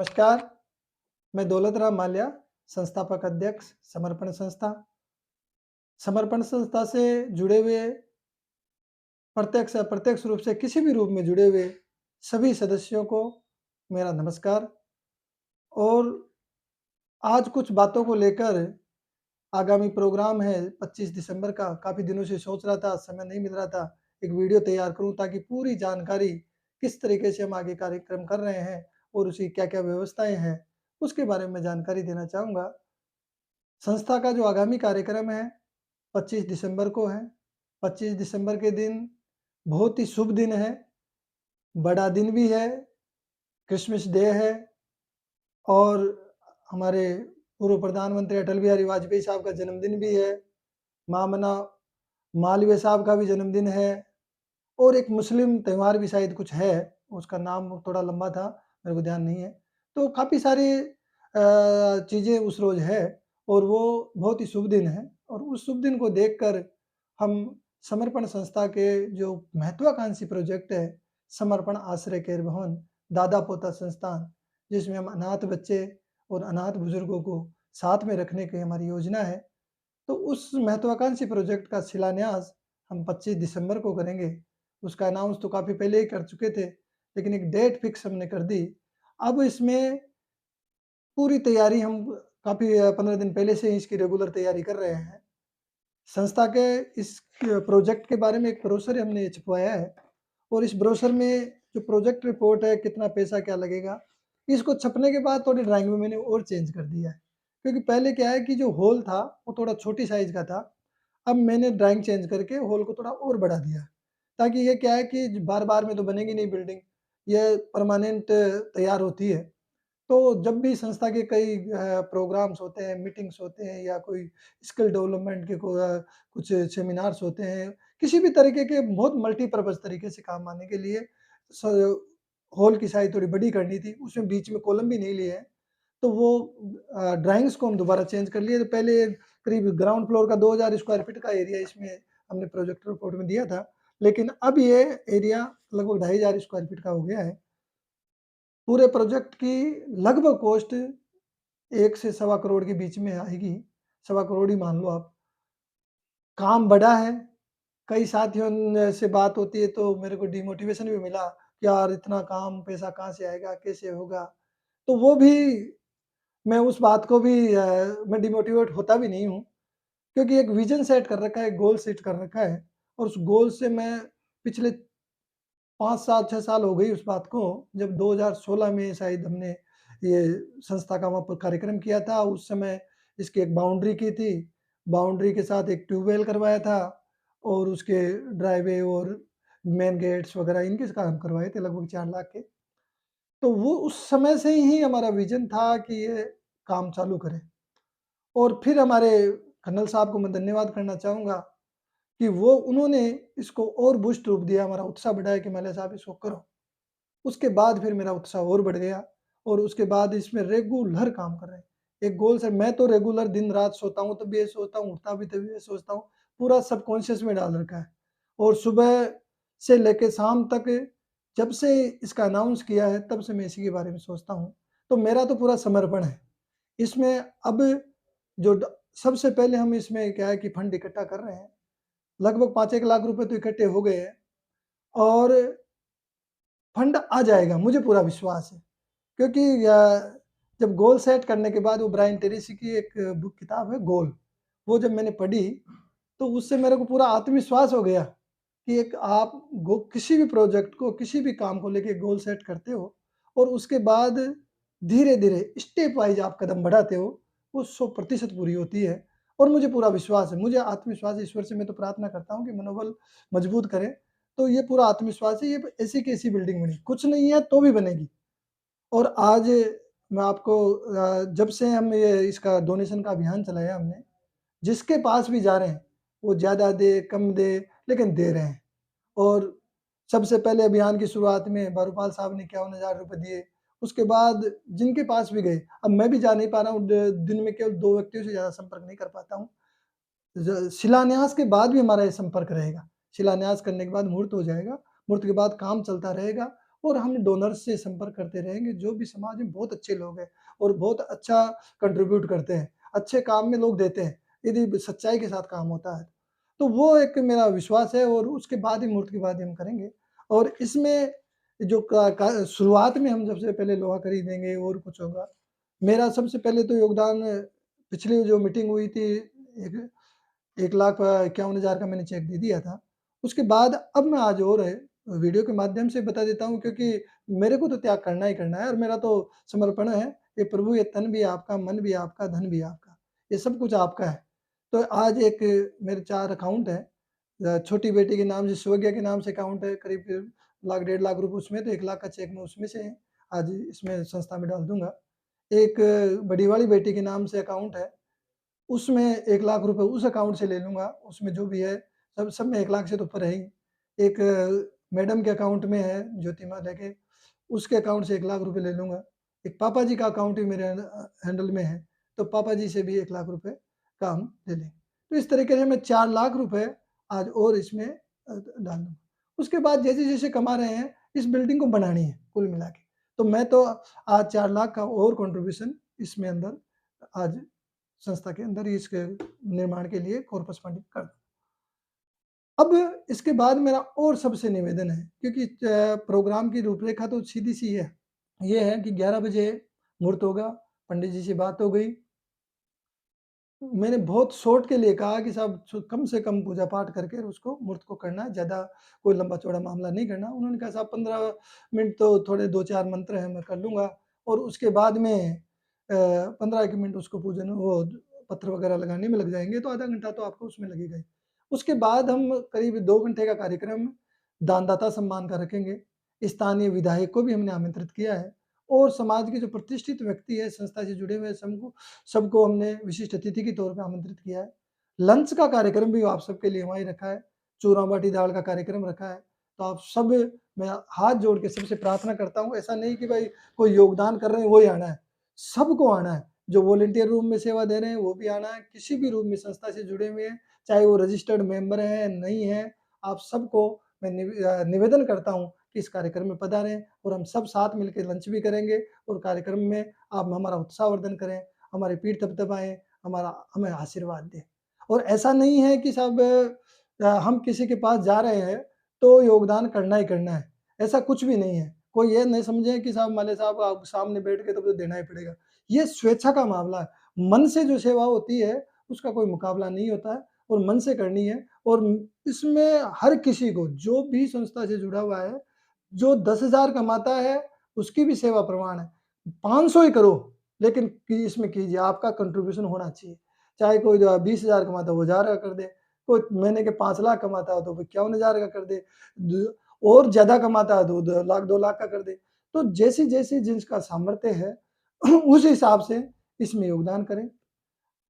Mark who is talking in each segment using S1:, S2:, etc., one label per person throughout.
S1: नमस्कार, मैं दौलत राम माल्या, संस्थापक अध्यक्ष, समर्पण संस्था। समर्पण संस्था से जुड़े हुए प्रत्यक्ष अप्रत्यक्ष रूप से किसी भी रूप में जुड़े हुए सभी सदस्यों को मेरा नमस्कार। और आज कुछ बातों को लेकर आगामी प्रोग्राम है 25 दिसंबर का, काफ़ी दिनों से सोच रहा था, समय नहीं मिल रहा था, एक वीडियो तैयार करूँ ताकि पूरी जानकारी किस तरीके से हम आगे कार्यक्रम कर रहे हैं और उसकी क्या-क्या व्यवस्थाएँ हैं, उसके बारे में जानकारी देना चाहूँगा। संस्था का जो आगामी कार्यक्रम है 25 दिसंबर को है। 25 दिसंबर के दिन बहुत ही शुभ दिन है, बड़ा दिन भी है, क्रिसमस डे है और हमारे पूर्व प्रधानमंत्री अटल बिहारी वाजपेयी साहब का जन्मदिन भी है। महामना मालवीय साहब का भी जन्मदिन है और एक मुस्लिम त्योहार भी शायद कुछ है, उसका नाम थोड़ा लंबा था, मेरे को ध्यान नहीं है। तो काफ़ी सारी चीज़ें उस रोज़ है और वो बहुत ही शुभ दिन है और उस शुभ दिन को देखकर हम समर्पण संस्था के जो महत्वाकांक्षी प्रोजेक्ट है, समर्पण आश्रय केयर भवन, दादा-पोता संस्थान, जिसमें हम अनाथ बच्चे और अनाथ बुजुर्गों को साथ में रखने की हमारी योजना है। तो उस महत्वाकांक्षी प्रोजेक्ट का शिलान्यास हम 25 दिसंबर को करेंगे। उसका अनाउंस तो काफ़ी पहले ही कर चुके थे, लेकिन एक डेट फिक्स हमने कर दी। अब इसमें पूरी तैयारी हम काफ़ी 15 दिन पहले से ही इसकी रेगुलर तैयारी कर रहे हैं। संस्था के इस प्रोजेक्ट के बारे में एक ब्रोशर हमने छपवाया है और इस ब्रोशर में जो प्रोजेक्ट रिपोर्ट है, कितना पैसा क्या लगेगा, इसको छपने के बाद थोड़ी ड्राइंग में मैंने और चेंज कर दिया है। क्योंकि पहले क्या है कि जो हॉल था, वो थोड़ा छोटी साइज़ का था। अब मैंने ड्राइंग चेंज करके हॉल को थोड़ा और बढ़ा दिया है, ताकि ये क्या है कि बार-बार में तो बनेगी नहीं बिल्डिंग, ये परमानेंट तैयार होती है। तो जब भी संस्था के कई प्रोग्राम्स होते हैं, मीटिंग्स होते हैं या कोई स्किल डेवलपमेंट के कुछ सेमिनार्स होते हैं, किसी भी तरीके के बहुत मल्टीपर्पज़ तरीके से काम आने के लिए स हॉल की साइज़ थोड़ी बड़ी करनी थी, उसमें बीच में कॉलम भी नहीं लिए हैं। तो वो ड्राइंग्स को हम दोबारा चेंज कर लिए, तो पहले करीब ग्राउंड फ्लोर का 2000 स्क्वायर फीट का एरिया इसमें हमने प्रोजेक्ट रिपोर्ट में दिया था, लेकिन अब ये एरिया लगभग 2500 स्क्वायर फीट का हो गया है। पूरे प्रोजेक्ट की लगभग कॉस्ट 1 से सवा करोड़ के बीच में आएगी, सवा करोड़ ही मान लो आप। काम बड़ा है, कई साथियों न से बात होती है तो मेरे को डिमोटिवेशन भी मिला कि यार इतना काम, पैसा कहाँ से आएगा, कैसे होगा? तो वो भी मैं उस बात को भी मैं डिमोटिवेट होता भी नहीं हूँ, क्योंकि एक विज़न सेट कर रखा है, एक गोल सेट कर रखा है और उस गोल से मैं पिछले 5 साल 6 साल हो गई उस बात को, जब 2016 में शायद हमने ये संस्था का वहाँ पर कार्यक्रम किया था, उस समय इसकी एक बाउंड्री की थी। बाउंड्री के साथ एक ट्यूबवेल करवाया था और उसके ड्राइववे और मेन गेट्स वगैरह इनके काम करवाए थे लगभग 4 लाख के। तो वो उस समय से ही हमारा विज़न था कि ये काम चालू करें और फिर हमारे कर्नल साहब को मैं धन्यवाद करना चाहूँगा कि वो उन्होंने इसको और बूस्ट रूप दिया, हमारा उत्साह बढ़ाया कि माल्या साहब इसको करो। उसके बाद फिर मेरा उत्साह और बढ़ गया और उसके बाद इसमें रेगुलर काम कर रहे हैं। एक गोल से मैं तो रेगुलर दिन-रात सोता हूँ, तब भी ये सोचता हूँ, उठता भी तभी ये सोचता हूँ, पूरा सबकॉन्शियस में डाल रखा है। और सुबह से लेके शाम तक जब से इसका अनाउंस किया है, तब से मैं इसी के बारे में सोचता हूँ। तो मेरा तो पूरा समर्पण है। इसमें अब जो ड सबसे पहले हम इसमें क्या है कि फंड इकट्ठा कर रहे हैं। लगभग 5-1 लाख रुपए तो इकट्ठे हो गए हैं और फंड आ जाएगा, मुझे पूरा विश्वास है। क्योंकि जब गोल सेट करने के बाद वो ब्रायन ट्रेसी की एक बुक किताब है गोल, वो जब मैंने पढ़ी, तो उससे मेरे को पूरा आत्मविश्वास हो गया कि एक आप गो किसी भी प्रोजेक्ट को, किसी भी काम को लेके गोल सेट करते हो और उसके बाद धीरे-धीरे स्टेप वाइज़ आप कदम बढ़ाते हो, वो 100% पूरी होती है और मुझे पूरा विश्वास है। मुझे आत्मविश्वास है, ईश्वर से मैं तो प्रार्थना करता हूँ कि मनोबल मजबूत करे, तो ये पूरा आत्मविश्वास है, ये ऐसी की ऐसी बिल्डिंग बनी। कुछ नहीं है तो भी बनेगी। और आज मैं आपको जब से हम ये इसका डोनेशन का अभियान चलाया हमने, जिसके पास भी जा रहे हैं, वो ज़्यादा दे, कम दे, लेकिन दे रहे हैं। और सबसे पहले अभियान की शुरुआत में बारूपाल साहब ने ₹51,000 दिए, उसके बाद जिनके पास भी गए, अब मैं भी जा नहीं पा रहा हूँ, ड दिन में केवल 2 व्यक्तियों से ज़्यादा संपर्क नहीं कर पाता हूँ। शिलान्यास के बाद भी हमारा ये संपर्क रहेगा। शिलान्यास करने के बाद मुहूर्त हो जाएगा, मुहूर्त के बाद काम चलता रहेगा और हम डोनर्स से संपर्क करते रहेंगे, जो भी समाज में बहुत अच्छे लोग हैं और बहुत अच्छा कंट्रीब्यूट करते हैं, अच्छे काम में लोग देते हैं, यदि सच्चाई के साथ काम होता है। तो वो एक मेरा विश्वास है और उसके बाद ही मुहूर्त के बाद ही हम करेंगे और इसमें जो का शुरुआत में हम सबसे पहले लोहा खरीदेंगे और कुछ होगा। मेरा सबसे पहले तो योगदान पिछली जो मीटिंग हुई थी, एक 1,51,000 का मैंने चेक दे दिया था। उसके बाद अब मैं आज और वीडियो के माध्यम से बता देता हूँ, क्योंकि मेरे को तो त्याग करना ही करना है और मेरा तो समर्पण है। ये प्रभु, ये तन भी आपका, मन भी आपका, धन भी आपका, ये सब कुछ आपका है। तो आज एक मेरे 4 अकाउंट है। छोटी बेटी के नाम से, शिवज्ञा के नाम से अकाउंट है, करीब लाख, 1.5 लाख रुपए उसमें, तो 1 लाख का चेक मैं उसमें से आज इसमें संस्था में डाल दूँगा। एक बड़ी वाली बेटी के नाम से अकाउंट है, उसमें 1 लाख रुपए उस अकाउंट से ले लूँगा, उसमें जो भी है, सब सब में 1 लाख से तो ऊपर है ही। एक मैडम के अकाउंट में है, ज्योति माला के, उसके अकाउंट से 1 लाख रुपए ले लूँगा। एक पापा जी का अकाउंट भी मेरे हैंडल में है, तो पापा जी से भी 1 लाख रुपए का हम ले लेंगे। तो इस तरीके से मैं 4 लाख रुपए आज और इसमें डाल दूँगा। उसके बाद जैसे-जैसे कमा रहे हैं, इस बिल्डिंग को बनानी है कुल मिला के। तो मैं तो आज 4 लाख का और कंट्रीब्यूशन इसमें अंदर आज संस्था के अंदर ही इसके निर्माण के लिए कॉर्पस फंडिंग कर दूँ। अब इसके बाद मेरा और सबसे निवेदन है, क्योंकि प्रोग्राम की रूपरेखा तो सीधी-सी है। ये है कि 11 बजे मुहूर्त होगा, पंडित जी से बात हो गई। मैंने बहुत शॉर्ट के लिए कहा कि साहब कम से कम पूजा पाठ करके उसको मुहूर्त को करना है, ज़्यादा कोई लंबा-चौड़ा मामला नहीं करना। उन्होंने कहा साहब 15 मिनट तो थोड़े 2-4 मंत्र हैं मैं कर लूँगा और उसके बाद में 15 एक मिनट उसको पूजन वो पत्थर वगैरह लगाने में लग जाएँगे, तो आधा घंटा तो आपको उसमें लगेगा ही। उसके बाद हम करीब 2 घंटे का कार्यक्रम दानदाता सम्मान का रखेंगे। स्थानीय विधायक को भी हमने आमंत्रित किया है और समाज के जो प्रतिष्ठित व्यक्ति है, संस्था से जुड़े हुए सबको हमने विशिष्ट अतिथि के तौर पे आमंत्रित किया है। लंच का कार्यक्रम भी आप सबके लिए वहीं रखा है, चूरमा-बाटी दाल का कार्यक्रम रखा है। तो आप सब, मैं हाथ जोड़ के सबसे प्रार्थना करता हूँ, ऐसा नहीं कि भाई कोई योगदान कर रहे हैं वही आना है, सबको आना है। जो वॉलंटियर रूम में सेवा दे रहे हैं वो भी आना है, किसी भी रूम में संस्था से जुड़े हुए हैं, चाहे वो रजिस्टर्ड मेंबर हैं, नहीं हैं, आप सबको मैं निवेदन करता हूँ कि इस कार्यक्रम में पधारें और हम सब साथ मिलके लंच भी करेंगे और कार्यक्रम में आप हमारा उत्साहवर्धन करें, हमारी पीठ थपथपाएँ, हमें आशीर्वाद दें। और ऐसा नहीं है कि साहब हम किसी के पास जा रहे हैं, तो योगदान करना ही करना है, ऐसा कुछ भी नहीं है। कोई ये नहीं समझे कि साहब माले साहब आप सामने बैठ के तो देना ही पड़ेगा। ये स्वेच्छा का मामला है, मन से जो सेवा होती है, उसका कोई मुकाबला नहीं होता है और मन से करनी है और इसमें हर किसी को, जो भी संस्था से जुड़ा हुआ है, जो 10,000 कमाता है, उसकी भी सेवा प्रवान है। 500 ही करो, लेकिन इसमें कीजिए, आपका कंट्रीब्यूशन होना चाहिए। चाहे कोई जो 20,000 कमाता है, वो 1,000 का कर दे, कोई महीने के 5 लाख कमाता है, तो वो 51,000 का कर दे, द और ज़्यादा कमाता है, तो 2 लाख, 2 लाख का कर दे। तो जैसी-जैसी जिसका सामर्थ्य है, उस हिसाब से इसमें योगदान करें।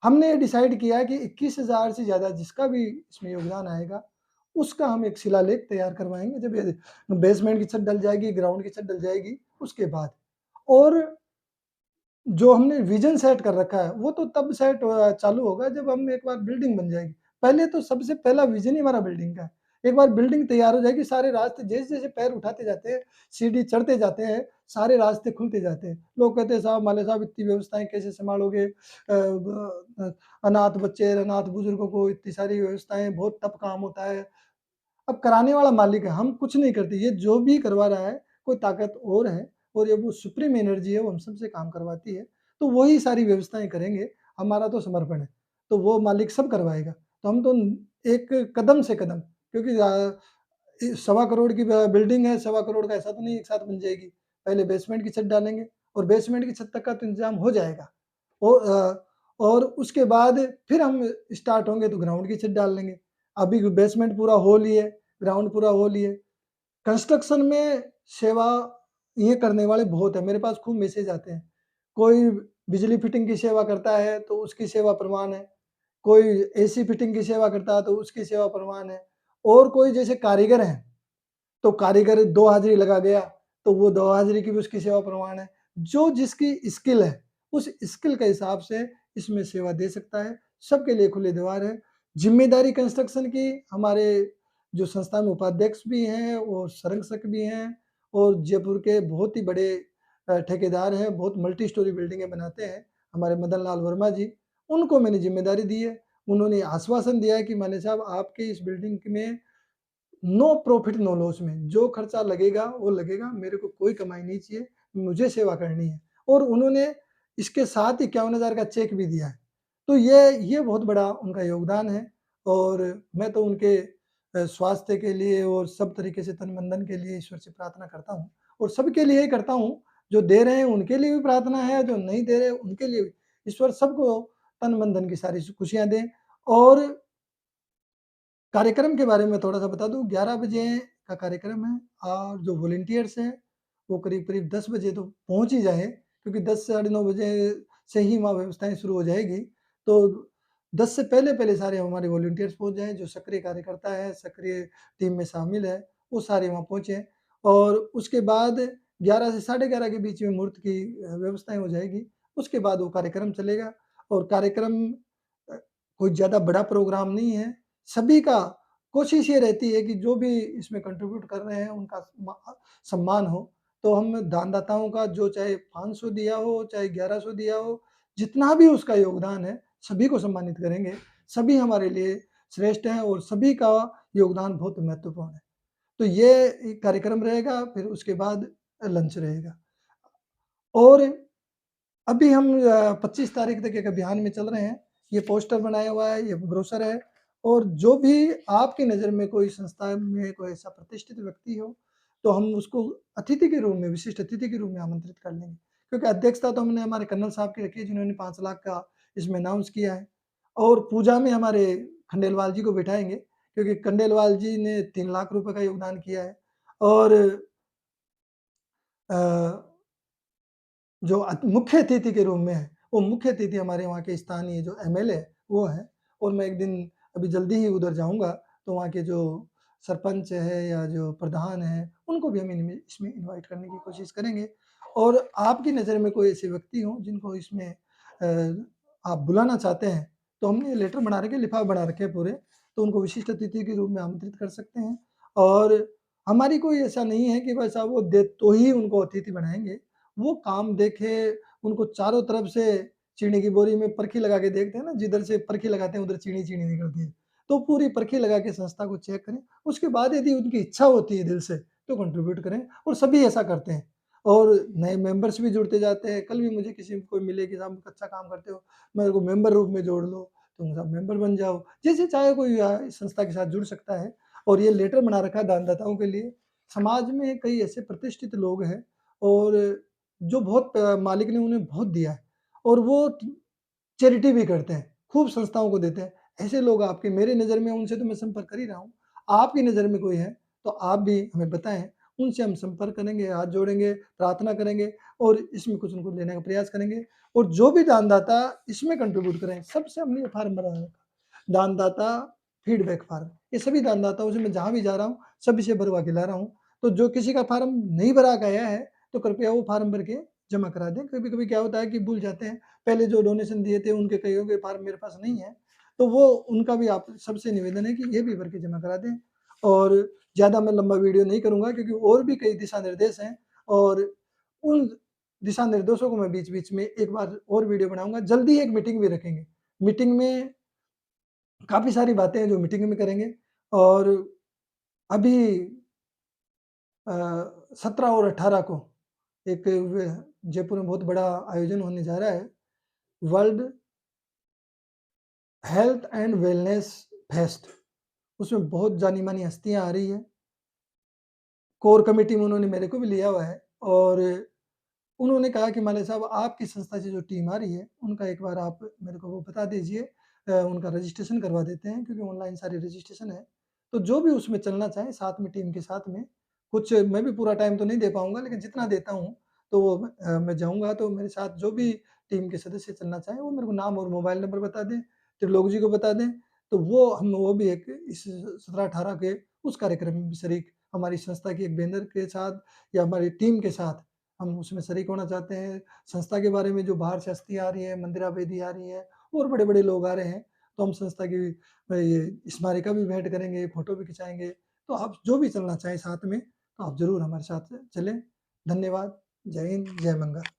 S1: हमने डिसाइड किया कि 21,000 से ज़्यादा जिसका भी इसमें योगदान आएगा, उसका हम एक शिलालेख तैयार करवाएँगे, जब ये बेसमेंट की छत डल जाएगी, ग्राउंड की छत डल जाएगी, उसके बाद। और जो हमने विज़न सेट कर रखा है, वो तो तब सेट चालू होगा जब हम एक बार बिल्डिंग बन जाएगी। पहले तो सबसे पहला विज़न ही हमारा बिल्डिंग का है। एक बार बिल्डिंग तैयार हो जाएगी, सारे रास्ते जैसे-जैसे पैर उठाते जाते हैं, सीढ़ी चढ़ते जाते हैं, सारे रास्ते खुलते जाते हैं। लोग कहते हैं साहब माले साहब इतनी व्यवस्थाएँ कैसे सँभालोगे? अनाथ बच्चे, अनाथ बुजुर्गों को इतनी सारी व्यवस्थाएँ, बहुत टफ काम होता है। अब कराने वाला मालिक है, हम कुछ नहीं करते, ये जो भी करवा रहा है, कोई ताकत और है और ये वो सुप्रीम एनर्जी है, वो हम सबसे काम करवाती है, तो वही सारी व्यवस्थाएँ करेंगे, हमारा तो समर्पण है, तो वो मालिक सब करवाएगा। तो हम तो एक कदम से कदम, क्योंकि 1.25 करोड़ की बिल्डिंग है, 1.25 करोड़ का ऐसा तो नहीं एक साथ बन जाएगी, पहले बेसमेंट की छत डालेंगे और बेसमेंट की छत तक का तो इंतज़ाम हो जाएगा। और उसके बाद फिर हम स्टार्ट होंगे तो ग्राउंड की छत डाल लेंगे। अभी बेसमेंट पूरा हो लिए, ग्राउंड पूरा हो लिए। कंस्ट्रक्शन में सेवा ये करने वाले बहुत हैं, मेरे पास खूब मैसेज आते हैं। कोई बिजली फिटिंग की सेवा करता है तो उसकी सेवा प्रवान है, कोई एसी फिटिंग की सेवा करता है तो उसकी सेवा प्रवान है और कोई जैसे कारीगर हैं, तो कारीगर 2 हाज़िरी लगा गया, तो वो 2 हाज़िरी की भी उसकी सेवा प्रवान है। जो जिसकी स्किल है, उस स्किल के हिसाब से इसमें सेवा दे सकता है, सबके लिए खुले द्वार है। ज़िम्मेदारी कंस्ट्रक्शन की हमारे जो संस्था में उपाध्यक्ष भी हैं, वो संरक्षक भी हैं और जयपुर के बहुत ही बड़े ठेकेदार हैं, बहुत मल्टी स्टोरी बिल्डिंगें बनाते हैं, हमारे मदन लाल वर्मा जी। उनको मैंने ज़िम्मेदारी दी है। उन्होंने आश्वासन दिया है कि माले साहब आपकी इस बिल्डिंग में नो प्रॉफिट नो लॉस में जो खर्चा लगेगा वो लगेगा, मेरे को कोई कमाई नहीं चाहिए, मुझे सेवा करनी है। और उन्होंने इसके साथ ही 51,000 का चेक भी दिया है। तो ये बहुत बड़ा उनका योगदान है और मैं तो उनके स्वास्थ्य के लिए और सब तरीके से तन-मन-धन के लिए ईश्वर से प्रार्थना करता हूँ और सबके लिए ही करता हूँ, जो दे रहे हैं उनके लिए भी प्रार्थना है, जो नहीं दे रहे उनके लिए भी। ईश्वर सबको तन-मन-धन की सारी खुशियाँ दें और कार्यक्रम के बारे में थोड़ा-सा बता दूँ, 11 बजे का कार्यक्रम है और जो वॉलंटियर्स हैं, वो करीब-करीब 10 बजे तो पहुँच ही जाएँ, क्योंकि 10 साढ़े 9 बजे से ही वहाँ व्यवस्थाएँ शुरू हो जाएगी। तो 10 से पहले-पहले सारे हमारे वॉलंटियर्स पहुँच जाएँ, जो सक्रिय कार्यकर्ता है, सक्रिय टीम में शामिल है, वो सारे वहाँ पहुँचे और उसके बाद 11 से साढ़े 11 के बीच में मुहूर्त की व्यवस्थाएँ हो जाएगी। उसके बाद वो कार्यक्रम चलेगा और कार्यक्रम अ, कोई ज़्यादा बड़ा प्रोग्राम नहीं है। सभी का कोशिश ये रहती है कि जो भी इसमें कंट्रीब्यूट कर रहे हैं उनका सम्मान हो। तो हम दानदाताओं का जो चाहे 500 दिया हो, चाहे 1100 दिया हो, जितना भी उसका योगदान है, सभी को सम्मानित करेंगे। सभी हमारे लिए श्रेष्ठ हैं और सभी का योगदान बहुत महत्वपूर्ण है। तो ये एक कार्यक्रम रहेगा, फिर उसके बाद लंच रहेगा। और अभी हम 25 तारीख तक एक अभियान में चल रहे हैं। ये पोस्टर बनाया हुआ है, ये ब्रोशर है और जो भी आपकी नज़र में कोई संस्था में कोई ऐसा प्रतिष्ठित व्यक्ति हो, तो हम उसको अतिथि के रूप में, विशिष्ट अतिथि के रूप में आमंत्रित कर लेंगे। क्योंकि अध्यक्षता तो हमने हमारे कर्नल साहब की रखी है, जिन्होंने 5 लाख का इसमें अनाउंस किया है और पूजा में हमारे खंडेलवाल जी को बिठाएँगे, क्योंकि खंडेलवाल जी ने 3 लाख रुपए का योगदान किया है और अ जो मुख्य अतिथि के रूप में है, वो मुख्य अतिथि हमारे वहाँ के स्थानीय जो एमएलए वो हैं और मैं एक दिन अभी जल्दी ही उधर जाऊँगा, तो वहाँ के जो सरपंच है या जो प्रधान हैं, उनको भी हम इनमें इसमें इनवाइट करने की कोशिश करेंगे। और आपकी नज़र में कोई ऐसे व्यक्ति हों जिनको इसमें आप बुलाना चाहते हैं, तो हमने लेटर बना रखे, लिफ़ाफ़े बना रखे हैं पूरे, तो उनको विशिष्ट अतिथि के रूप में आमंत्रित कर सकते हैं। और हमारी कोई ऐसा नहीं है कि बस अब वो दे तो ही उनको अतिथि बनाएँगे। वो काम देखे, उनको चारों तरफ से चीनी की बोरी में परखी लगा के देखते हैं ना, जिधर से परखी लगाते हैं उधर चीनी-चीनी निकलती है। तो पूरी परखी लगा के संस्था को चेक करें, उसके बाद यदि उनकी इच्छा होती है दिल से, तो कंट्रीब्यूट करें और सभी ऐसा करते हैं। और नए मेंबर्स भी जुड़ते जाते हैं, कल भी मुझे किसी कोई मिले कि साहब अच्छा काम करते हो, मेरे को मेंबर रूप में जोड़ लो, तुम सब मेंबर बन जाओ। जैसे चाहे कोई इस संस्था के साथ जुड़ सकता है और ये लेटर बना रखा है दानदाताओं के लिए। समाज में कई ऐसे प्रतिष्ठित लोग हैं और जो बहुत मालिक ने उन्हें बहुत दिया है और वो चैरिटी भी करते हैं, खूब संस्थाओं को देते हैं। ऐसे लोग आपके मेरे नज़र में उनसे तो मैं संपर्क कर ही रहा हूँ। आपकी नज़र में कोई है, तो आप भी हमें बताएँ, उनसे हम संपर्क करेंगे, हाथ जोड़ेंगे, प्रार्थना करेंगे और इसमें कुछ उनको लेने का प्रयास करेंगे और जो भी दानदाता इसमें कंट्रीब्यूट करें, सबसे हमने ये फार्म भरा है, दानदाता फीडबैक फार्म। ये सभी दानदाताओं से मैं जहाँ भी जा रहा हूँ, सभी से भरवा के ला रहा हूँ। तो जो किसी का फार्म नहीं भरा गया है, तो कृपया वो फार्म भर के जमा करा दें। कभी-कभी क्या होता है कि भूल जाते हैं, पहले जो डोनेशन दिए थे उनके कईयों के फार्म मेरे पास नहीं है, तो वो उनका भी आप सबसे निवेदन है कि ये भी भर के जमा करा दें। और ज़्यादा मैं लंबा वीडियो नहीं करूँगा क्योंकि और भी कई दिशा निर्देश हैं और उन दिशा निर्देशों को मैं बीच-बीच में एक बार और वीडियो बनाऊँगा। जल्दी ही एक मीटिंग भी रखेंगे। मीटिंग में काफ़ी सारी बातें हैं जो मीटिंग में करेंगे और अभी 17 और 18 को एक जयपुर में बहुत बड़ा आयोजन होने जा रहा है। World health and wellness fest. उसमें बहुत जानी-मानी हस्तियाँ आ रही हैं। कोर कमिटी में उन्होंने मेरे को भी लिया हुआ है और उन्होंने कहा कि माले साहब आपकी संस्था से जो टीम आ रही है, उनका एक बार आप मेरे को वो बता दीजिए, उनका रजिस्ट्रेशन करवा देते हैं क्योंकि ऑनलाइन सारी रजिस्ट्रेशन है। तो जो भी उसमें चलना चाहे साथ में टीम के साथ में, कुछ मैं भी पूरा टाइम तो नहीं दे पाऊँगा लेकिन जितना देता हूँ, तो वो मैं जाऊँगा तो मेरे साथ जो भी टीम के सदस्य चलना चाहें, वो मेरे को नाम और मोबाइल नंबर बता दें, त्रिलोक जी को बता दें, तो वो भी एक इस 17-18 के उस कार्यक्रम में भी शरीक हमारी संस्था की एक बैनर के साथ या हमारी टीम के साथ हम उसमें शरीक होना चाहते हैं। संस्था के बारे में जो बाहर से हस्ती आ रही है, मंदिरा बेदी आ रही है और बड़े-बड़े लोग आ रहे हैं, तो हम संस्था की ये स्मारिका भी भेंट करेंगे, फ़ोटो भी खिंचाएँगे। तो आप जो भी चलना चाहें साथ में, तो आप ज़रूर हमारे साथ चलें। धन्यवाद। जय हिंद, जय मंगल।